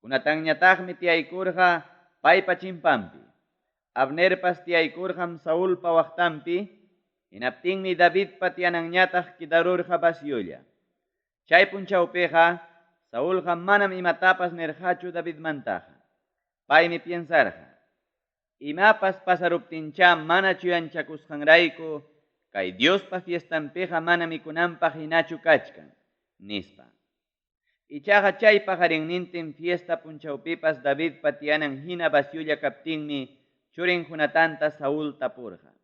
Kunatanñataqmi tiyaykurqa paypa chimpampi. Abnerpas tiyaykurqam Saulpa waqtanpi, hinaptinmi Davidpa tiyananñataq kidarurqa basyulla. Chay punchawpiqa Saulqa manam imatapas nerjachu Davidmantaqa. Paymi piensarqa, imapas pasaruptincha mana chuyanchakusqanrayku, kay Diospa fiestanpiqa mana mikunanpaq hinachu kachkan, nispa. Ichaqa chay pajarinnintin fiesta punchawpipas Davidpa tiyanan hina basyulla kaptinmi churin hunatanta Saul tapurqa.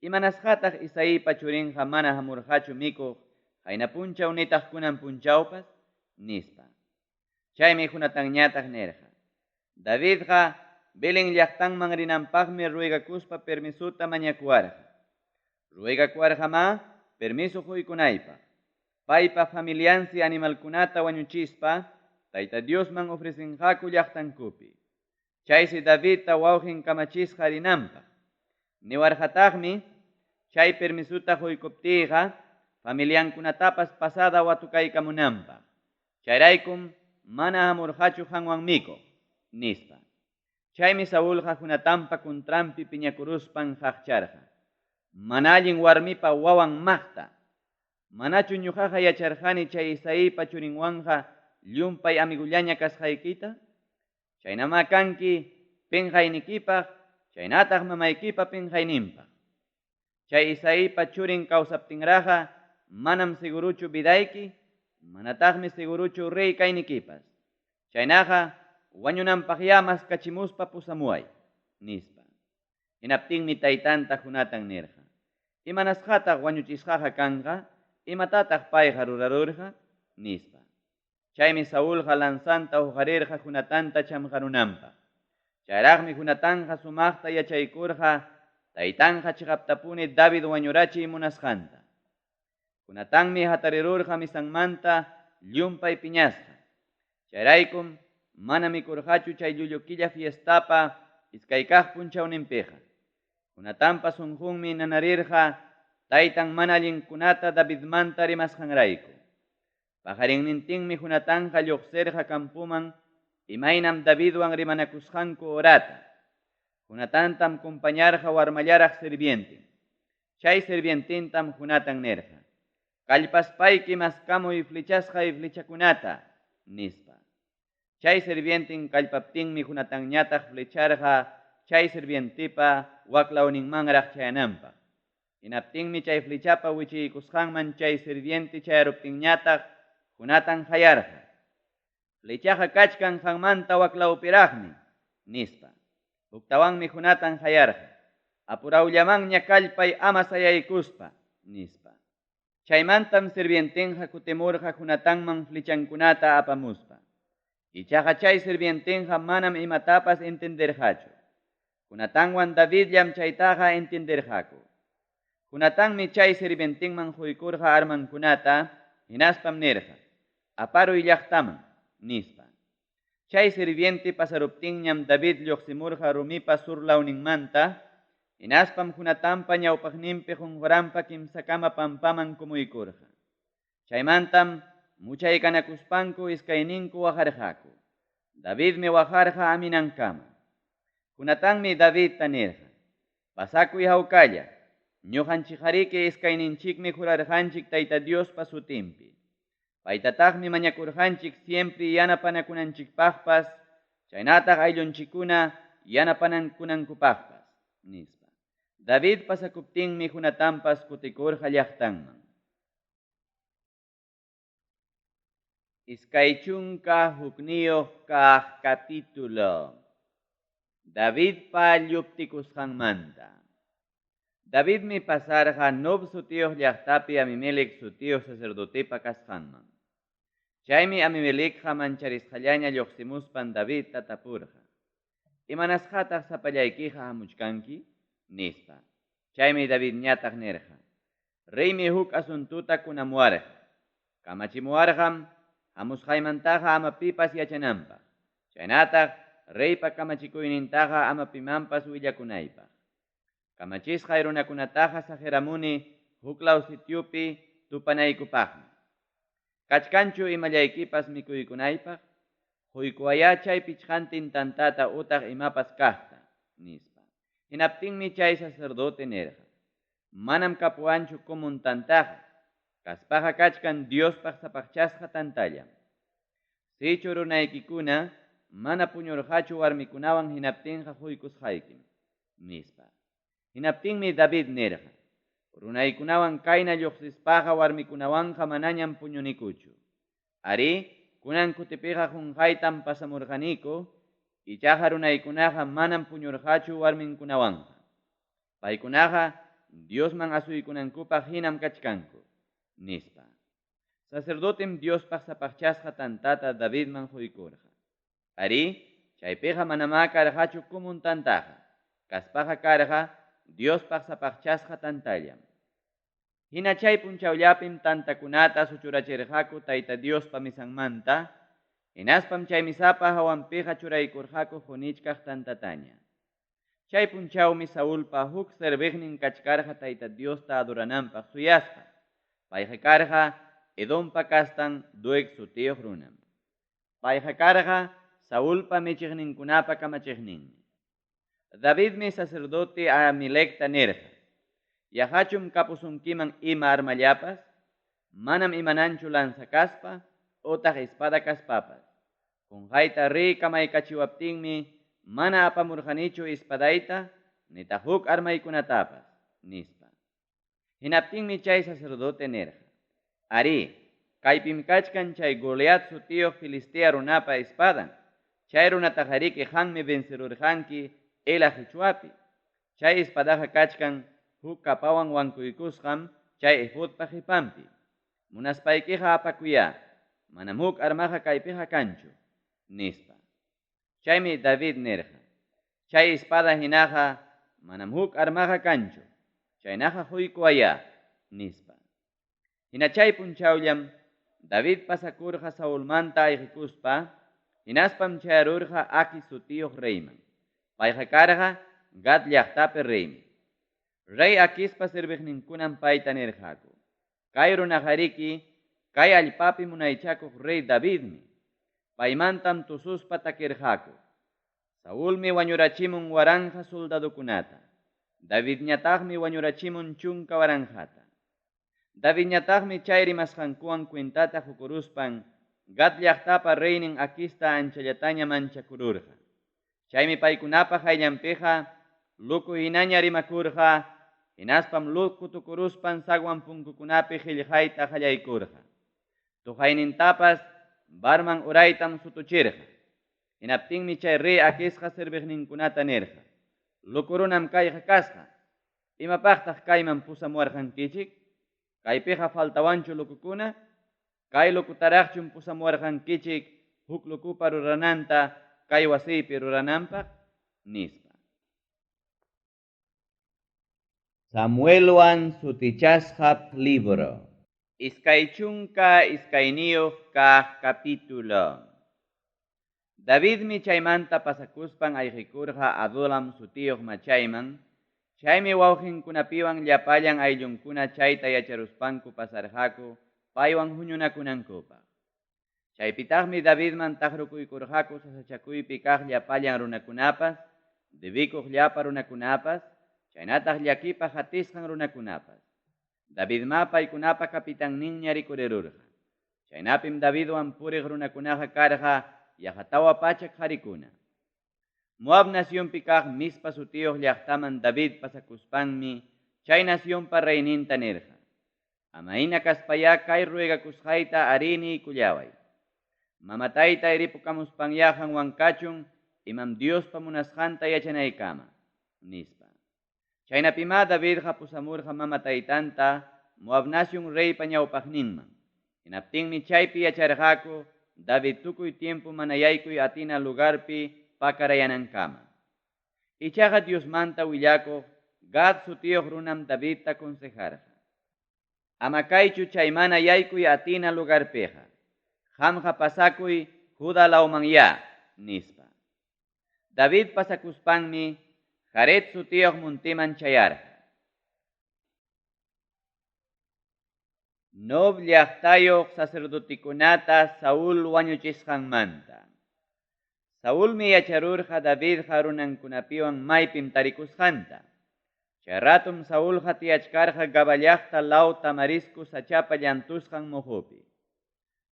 Imanasqataq Isaipa churinqa mana hamurqachu mikuq, hayna punchaw nitaq kunan punchawpas, nispa. Chaymi hunatanñataq nerqa. Davidqa Belén llaqtanman rinanpaqmi ruegakuspa permisuta mañakuarqa. Ruegakuarqama permiso quykunaypaq. Paypa familiansi animalkunata wañuchispa, Tayta Diosman ofrecinqaku llaqtankupi. Chaysi Davidta wawqin kamachisqa rinanpaq. Niwarqataqmi chay permisuta quykuptiqa, familiankunatapas pasada watukaykamunanpaq. Chayraykum mana hamurqachu hanwan mikuq, nispa. Chaymi Saulqa hunatanpa kuntrampi piñakuruspan haqcharqa. Manallin warmipa wawan maqta. Manachu ñuqaqa yacharqani chay Isaipa churinwanqa llumpay amigullaña kasqaykita? Chaynama kanki pinqaynikipaq, chaynataq mamaykipa pinqayninpaq. Chay Isaipa churin kawsaptinraqa manam seguruchu vidayki, manataqmi seguruchu rey kaynikipas. Chaynaqa wañunanpaqya maskachimuspa pusamuay, nispa. Hinaptinmi taytanta hunatan nerqa. Imanasqataq wañuchisqaqa kanqa, imatataq payqa rurarurqa, nispa. Chaymi Saulqa lansanta huqarirqa hunatanta chamqarunanpaq. Chayraqmi hunatanqa sumaqta yachaykurqa, taytanqa chiqaptapuni David wañurachiy munasqanta. Hunatanmi hatarirurqa misanmanta llumpay piñasqa. Chayraykum mana mikurqachu chay llullukilla fiestapa iskaykaq punchawninpiqa. Kunatanpas unqunmi nanarirqa taytan mana allinkunata Davidmanta rimasqanrayku. Pajarinnintinmi hunatanqa lluqsirqa kampuman imaynam Davidwan rimanakusqanku orata. Hunatantam compañarqa warmallaraq sirvientin. Chay sirvientintam hunatan nirqa. Kallpaspayki maskamuy flechasqa flechakunata nispa. Chay sirvientin kallpaptinmi hunatanñataq flecharqa chay sirvientipa waklawninmanraq chayananpaq. Hinaptinmi chay flechapa wichiykusqanman chay sirvienti chayaruptinñataq hunatan hayarqa. Flechaqa kachkan qanmanta waklawpiraqmi nispa. Uktawanmi hunatan hayarqa. Apurawllamanña kallpay ama sayaykuspa nispa. Chaymantam sirvientinqa kutimurqa hunatanman flechankunata apamuspa. Ichaqa chay sirvientinqa manam imatapas entenderqachu. Hunatanwan Davidllam chaytaqa entenderqaku. Hunatanmi chay sirvientinman quykurqa armankunata hinaspam nirqa. Aparuy llaqtaman nispa. Chay sirvienti pasaruptinñam David lluqsimurqa rumipa sur lawninmanta, hinaspam hunatanpa ñawpaqninpi qunquranpa kimsakama pampaman kumuykurqa. Chaymantam muchaykanakuspanku iskayninku wajarqaku. Davidmi wajarqa aminankama. Hunatanmi Davidta nirqa. Pasakuy hawkalla. Ñuqanchikjariki iskayninchikmi jurarqanchik Tayta Diospa sutinpi. Paytataqmi mañakurqanchik siempre yanapanakunanchikpaqpas, chaynataq ayllunchikkuna yanapanankunankupaqpas nispa. David pasakuptinmi hunatanpas kutikurqa llaqtanman. Iskay chunka hukniyuq kaq capítulo. Davidpa lluptikusqanmanta. Davidmi pasarqa Nob sutiyuq llaqtapi Abimelec sutiyuq sacerdotepa kasqanman. Chaymi Abimelecqa mancharisqallaña lluqsimuspan Davidta tapurqa. ¿Imanasqataq sapallaykiqa hamuchkanki? Nispa. Chaymi Davidñataq nirqa. Reymi huk asuntuta kunamuwarqa. Kamachimuwarqam hamusqaymantaqa ama pipas yachananpaq. Chaynataq reypa kamachikuynintaqa ama pimanpas willakunaypaq. Kamachisqay runakunataqa sajiramuni huklaw sitiupi tupanaykupaqmi. Kachkanchu imallaykipas mikuykunaypaq, quykuwaya chay pichqantin tantata utaq imapas kaqta nispa. Hinaptinmi chay sacerdote nirqa. Manam kapuanchu kumun tantaqa, kaspaqa kachkan Diospaq sapaqchasqa tantallam. Sichu runaykikuna mana puñurqachu warmikunawan hinaptinqa quykusqaykim nispa. Hinaptinmi David nirqa. Runaykunawan kayna lluqsispaqa warmikunawanqa manañam puñunikuchu. Ari, kunan kutipiqa qunqaytam pasamurqaniku, ichaqa runaykunaqa manam puñurqachu warminkunawanqa. Paykunaqa Diosman asuykunankupaq hinam kachkanku nispa. Sacerdotem Diospaq sapaqchasqa tantata Davidman quykurqa. Ari, chaypiqa manama karqachu kumun tantaqa. Kaspaqa karqa Diospaq sapaqchasqa tantallam. Hina chay punchawllapim tantakunata suchurachirqaku Tayta Diospa misanmanta, hinaspam chay misapa hawanpiqa churaykurqaku junichkaq tantataña. Chay punchawmi Saulpa huk serviknin kachkarqa Tayta Diosta adorananpaq suyasqa. Payqa karqa Edompa kastan Doeg sutiyuq runam. Payqa karqa Saulpa michiqninkunapa kamachiqninmi. Davidmi sacerdote Ahimelecta nirqa. Yahachum kapusunkiman ima armallapas, manam imananchu lanzakaspa, otaq espada kaspapas. Qunqayta riy kamaykachiwaptinmi mana apamurqanichu espadayta, nitaq huk armaykunatapas nispa. Hinaptinmi chay sacerdote nirqa. Ari, kaypim kachkan chay Goliat sutiyuq Filistea runapa espadan. Chay runataqariki qanmi vencerurqanki Ela Hichuapi. Chay espadaqa kachkan huk kapawan wankuykusqam chay efodpa qipampi. Munaspaykiqa apakuya, manam huk armaqa kaypiqa kanchu nispa. Chaymi David nirqa. Chay espada hinaqa manam huk armaqa kanchu. Chaynaqa quykuwaya nispa. Hina chay punchawllam David pasakurqa Saulmanta ayqikuspa, hinaspam chayarurqa Aquis sutiyuq reyman. Payqa karqa Gat llaqtapi reymi. Rey Aquispa sirviqninkunan payta nirqaku. Kay runajariki, kay allpapi munaychakuq rey Davidmi. Paymantam tususpa takirqaku. Saulmi wañurachimun waranja soldadukunata. Davidñataqmi wañurachimun chunka waranjata. Davidñataqmi chay rimasqankuwan cuentata hukuruspan Gat llaqtapa reynin Aquista anchallataña manchakururqa. Chaymi paykunapa hayllanpiqa luku hinaña rimakurqa, hinaspam luku tukuruspan sagwan punkukunapi qillqayta qallaykurqa. Tuhaynintapas barman uraytam sutuchirqa. Hinaptinmi chay rey Aquisqa sirviqninkunata nirqa. Lukurunam kayqa kasqa. Imapaqtaq kayman pusamuwarqankichik? Kaypiqa faltawanchu lukukuna? Kay lukutaraqchun pusamuwarqankichik huk lukupa rurananta kay wasiypi rurananpaq? Nispa. Samuelwan sutichasqap libro. Iskaychunka iskayniyuq kaq capítulo. Davidmi chaymanta pasakuspan ayqikurqa Adulam sutiyuq machayman, chaymi wawqinkunapiwan llapallan ayllunkuna chayta yacharuspanku pasarqaku paywan huñunakunankupaq. Chaypitaqmi Davidman taqrukuykurqaku sasachakuypi kaq llapallan runakunapas, debikuq llapa runakunapas, chaynataq llakipaq hatisqan runakunapas. Davidma paykunapa kapitanninña rikurirurqa. Chaynapim Davidwan puriq runakunaqa karqa yaqatawa pachak qarikuna. Moab nacionpi kaq Mispa sutiyuq llaqtaman David pasakuspanmi chay nacionpa reyninta nirqa. Amayna kaspaya kay ruegakusqayta arini kullaway. Mamatayta iripukamuspanyahan wankachun imam Diospa munasqanta yachanaykama, nispa. Chaynapima Davidqa pusamurqa mamataytanta Moab nación reypa ñawpaqninman. Hinaptinmi chaypi yacharqaku David tukuy tiempo mana yaykuy atina lugarpi pakarayanankama. Ichaqa Diosmanta willakuq Gad sutiyuq runam Davidta aconsejarqa. Ama kaychu chay mana yaykuy atina lugarpiqa. Qamqa pasakuy Juda lawmanya, nispa. David pasakuspanmi Jaret sutiyuq muntiman chayarqa. Nob llaqtayuq sacerdotikunata Saul wañuchisqanmanta. Saulmi yacharurqa Davidqa runankunapiwan maypim tarikusqanta. Chay ratum Saulqa tiyachkarqa Gaba llaqta law Tamarisku sachapa llantusqan muhupi.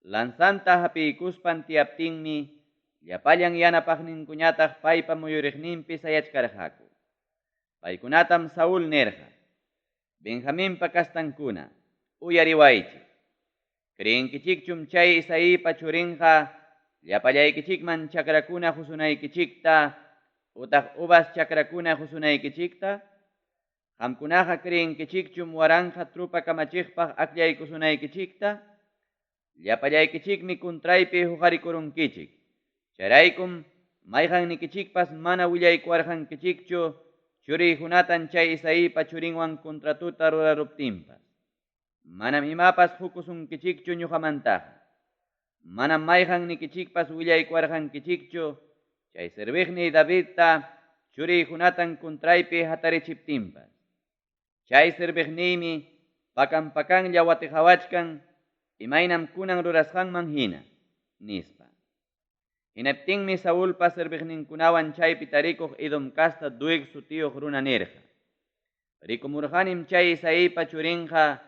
Lansanta hapiykuspan tiyaptinmi llapallan yanapaqninkuñataq paypa muyuriqninpi sayachkarqaku. Paykunatam Saul nirqa. Benjaminpa kastankuna, uyariwaychik. Kriyinkichikchum chay Isaipa churinqa llapallaykichikman chakrakuna husunaykichikta utaq uvas chakrakuna husunaykichikta? Qamkunaqa kriyinkichikchum waranja trupa kamachiqpaq aklaykusunaykichikta? Llapallaykichikmi kuntraypi huqarikurunkichik. Chayraykum mayqannikichikpas mana willaykuwarqankichikchu churi hunatan chay Isaipa churinwan kontratuta ruraruptinpas. Manam imapas hukusunkichikchu ñuqamantaqa. Manam mayqannikichikpas willaykuwarqankichikchu chay sirviqniy Davidta churi hunatan kontraypi hatarichiptinpas. Chay sirviqniymi pakan watiqawachkan imaynam kunan rurasqanman hina, nispa. Hinaptinmi Saulpa sirviqninkunawan chaypi tarikuq Edom kasta Doeg sutiyuq runa nirqa. Rikumurqanim chay Isaipa churinqa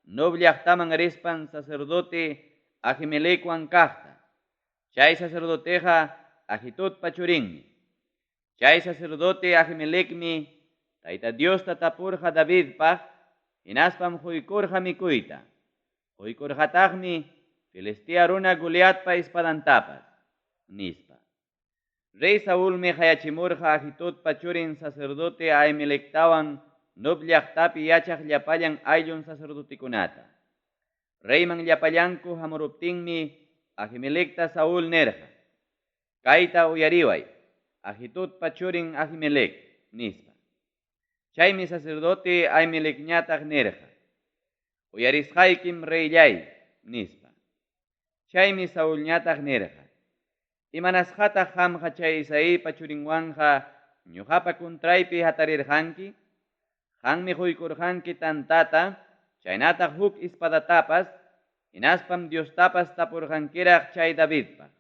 Nob llaqtaman rispan sacerdote Ahimelecwan kaqta. Chay sacerdoteqa Ahitudpa churinmi. Chay sacerdote Ahimelecmi Tayta Diosta tapurqa Davidpaq, hinaspam huykurqa mikuyta. Huykurqataqmi Filistia runa Goliatpa espadantapas, nispa. Rey Saulmi hayachimurqa Ahitudpa churin sacerdote Ahimelectawan Nob llaqtapi yachaq llapallan ayllun sacerdotikunata. Reyman llapallanku hamuruptinmi Ahimelecta Saul nirqa. Kayta uyariway, Ahitudpa churin Ahimelec, nispa. Chaymi sacerdote Ahimelecñataq nirqa. Uyarisqaykim reyllay, nispa. Chaymi Saulñataq nirqa. Imanasqataq qamqa chay Isaipa churinwanqa ñuqapa kuntraypi hatarirqanki, qanmi quykurqanki tantata, chaynataq huk ispadatapas, hinaspam Diostapas tapurqankiraq chay Davidpaq.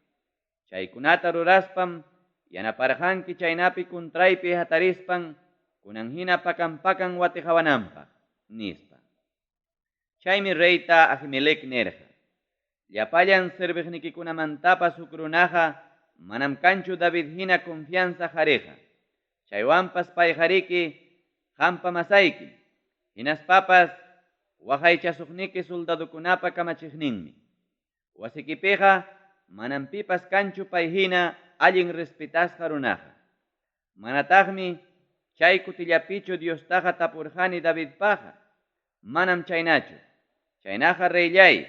Chaykunata ruraspam, yanaparqanki chaynapi kuntraypi hatarispan, kunan hina pakan watiqawananpaq, nispa. Chaymi reyta Ahimelec nerqa. Llapallan serviqnikicunamantapas huk runaqa, manam kanchu David hina confianza qhariqa. Chaywanpas payqariki, qampa masayki. Hinaspapas, waqaychasuqniki soldadukunapa kamachiqninmi. Wasikipiqa, manam pipas kanchu pay hina allin respetasqa runaqa. Manataqmi, chay kutillapichu Diostaqa tapurqani Davidpaqa. Manam chaynachu. Chaynaqa reylay,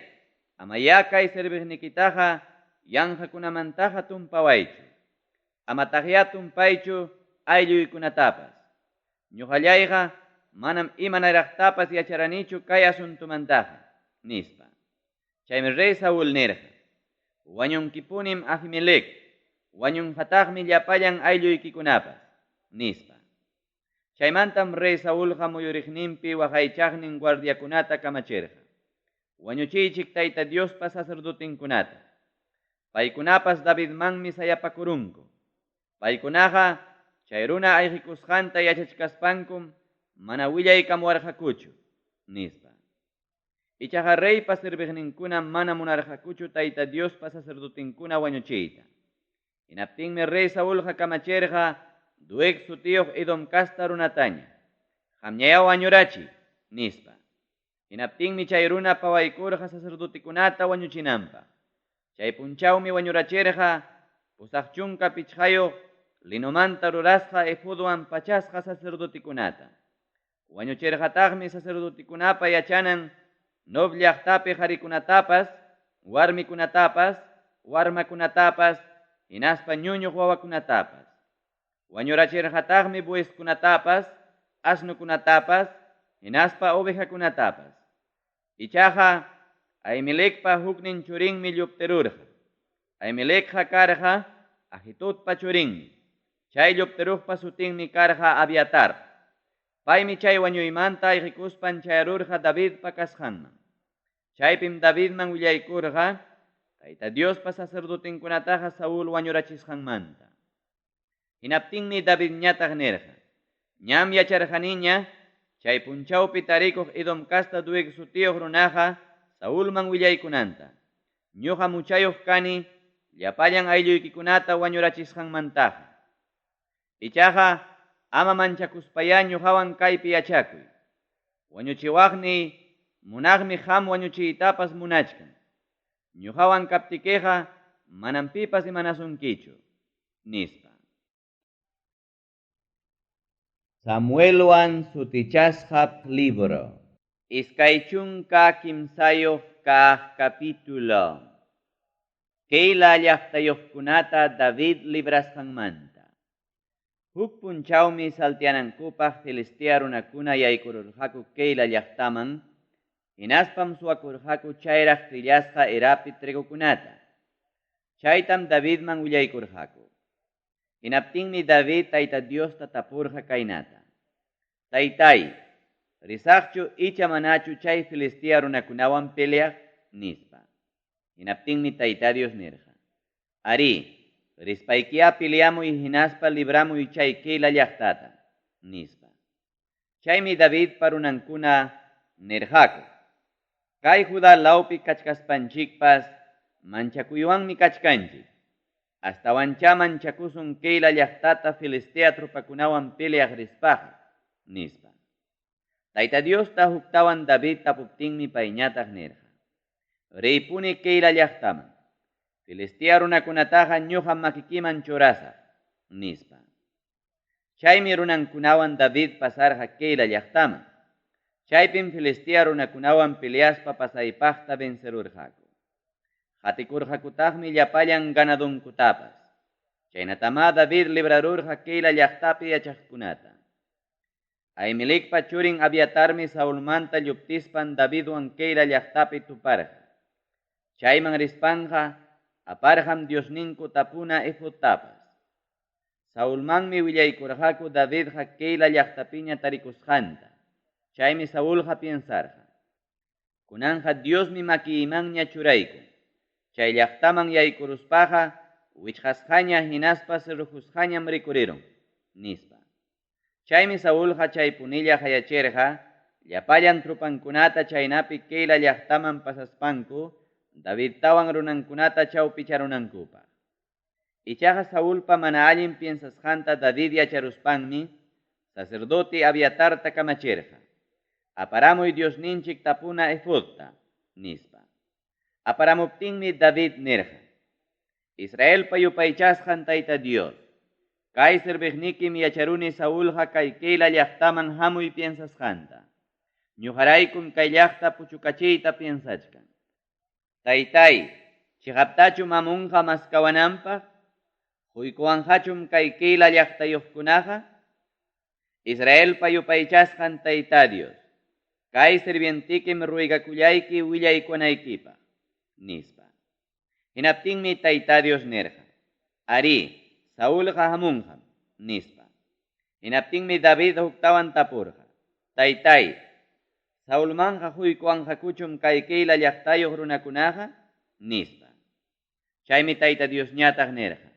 ama yakay serviqnikitaqa yanqakunamantaqa tumpawaychu. Ama taqya tumpaychu aylluykunatapas. Ñuqallayqa manam imanaraqtapas yacharanichu kay asuntumantaqa, nispa. Chaymi rey Saúl nerqa. Wañunkipunim Ahimelec, wañunqataqmi llapallan aylluykicunapas, nispa. Chaymantam rey Saúlqa muyuriqninpi waqaychaqnin guardiakunata kamachirqa. Wañuchiychik tayta Diospa sacerdotinkunata. Paykunapas Davidmanmi sayapakurunku. Paykunaqa chay runa ayqikusqanta yachachikaspankum mana willaykamuwarqakuchu, nispa. Ichaqa reypa serviqninkuna mana munarqakuchu tayta Diospa sacerdotinkuna wañuchiyta. Hinaptinmi rey Saúlqa kamachirqa Doeg sutiyuq Edom kasta runataña. Qamñaya wañurachi, nispa. Hinaptinmi chay runa pawaykurqa sacerdotikunata wañuchinanpaq. Chay punchawmi wañurachirqa pusaq chunka pichqayuq linumanta rurasqa efudwan pachasqa sacerdotikunata. Wañuchirqataqmi sacerdotikunapa yachanan noble llaqtapi qharikunatapas, warmikunatapas, warmakunatapas, hinaspa ñuñuq wawakunatapas. Wañurachirqataqmi bueskunatapas, asnukunatapas, hinaspa ovejakunatapas. Ichaqa Ahimelecpa huknin churinmi llupterurqa. Ahimelecqa karqa Ahitudpa churinmi. Chay llupteruqpa sutinmi karqa Abiatar. Paymi chay wañuymanta ayqikuspan chayarurqa Davidpa kasqanman. Chaypim Davidman willaykurqa tayta Diospa sacerdotinkunataqa Saúl wañurachisqanmanta. Hinaptinmi David ñataq nerqa. Ñam yacharqaniña chay punchawpi tarikuq Edom kasta Doeg sutiyuq runaqa Saúlman willaykunanta. Ñuqa muchayuq kani llapallan aylluykikunata wañurachisqanmantaqa. Ichaqa ama manchakuspaya ñuqawan kaypi yachakuy. Wañuchiwaqni munaqmi qam wañuchiytapas munachkan. Ñuqawan kaptikiqa manam pipas imanasunkichu, nispa. Samuelwan sutichasqap libro. Iskaychunka kimsayuq kaq capítulo. Keila llaqtayuqkunata David librasqanmanta. Huk punchawmi saltianankupaq Filistea runakuna yaykururqaku Keila llaqtaman, hinaspam suwakurqaku chayraq trillasqa erapi trigukunata. Chaytam Davidman willaykurqaku. Hinaptinmi David tayta Diosta tapurqa kaynata. Taytay, risaqchu icha manachu chay Filistea runakunawan peleaq, nispa. Hinaptinmi tayta Dios nirqa. Ari, rispaykiya peleamuy hinaspa libramuy chay Keila llaqtata, nispa. Chaymi David parunankuna nirqaku. Kay Judá lawpi kachkaspanchikpas manchakuywanmi kachkanchik. Hasta wancha manchakusun Keila llaqtata Filistea trupakunawan peleaq rispaqa, nispa. Tayta Diosta huktawan David tapuptinmi payñataq nirqa. Reypuni Keila llaqtaman. Filistea runakunataqa ñuqa makikiman churasaq, nispa. Chaymi runankunawan David pasarqa Keila llaqtaman. Chaypim Filistea runakunawan peleaspa pasaypaqta vencerurqaku. Qatikurqakutaqmi llapallan ganadunkutapas. Chaynatama David librarurqa Keila llaqtapi yachaqkunata. Ahimelecpa churin Abiatarmi Saulmanta lluptispan Davidwan Keila llaqtapi tuparqa. Chayman rispanqa aparqam Diosninku tapuna efodtapas. Saulmanmi willaykurqaku Davidqa Keila llaqtapiña tarikusqanta. Chaymi Saulqa piensarqa. Kunanqa Diosmi makiimanña churayku. Chay llaqtaman yaykuruspaqa wichqasqaña hinaspas rujusqañam rikurirun, nispa. Chaymi Saulqa chay punilla hayachirqa, llapallan trupankunata chaynapi Keila llaqtaman pasaspanku, Davidtawan runankunata chawpi charunankupaq. Ichaqa Saulpa mana allin piensasqanta David yacharuspanmi, sacerdote Abiatarta kamachirqa. Aparamuy Diosninchik tapuna efodta, nispa. Aparamuptinmi David nirqa. Israelpa yupaychasqan Tayta Dios. Kay sirviqnikim yacharuni Saulqa kay Keila llaqtaman hamuy piensasqanta. Ñuqaraykum kay llaqta puchukachiyta piensachkan. Taytay, chiqaptachu mamunqa maskawananpaq, huykuwanqachum kay Keila llaqtayuqkunaqa, Israelpa yupaychasqan Tayta Dios. Kay sirvientikim ruigakullayki willaykunaykipaq, nispa. Hinaptinmi Tayta Dios nirqa. Ari, Saulqa hamunqam, nispa. Hinaptinmi David huktawan tapurqa. Taytay, Saulmanqa huykuwanqakuchum kay Keila llaqtayuq runakunaqa, nispa. Chaymi Tayta Dios ñataq nirqa.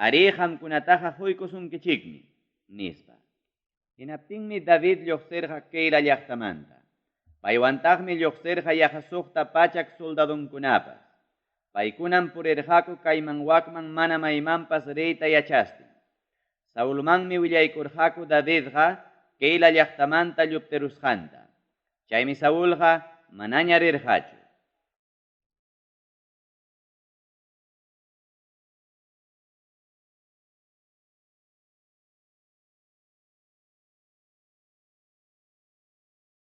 Ari qamkunataqa huykusunkichikmi, nispa. Hinaptinmi David lluqsirqa Keila llaqtamanta. Paywantaqmi lluqsirqa yahasuqta pachak soldadunkunapas. Paykunan purirqaku kayman wakman mana maymanpas reyta yachastin. Saulmanmi willaykurqaku Davidqa Keila llaqtamanta lluptirusqanta. Chaymi Saulqa manaña rirqachu.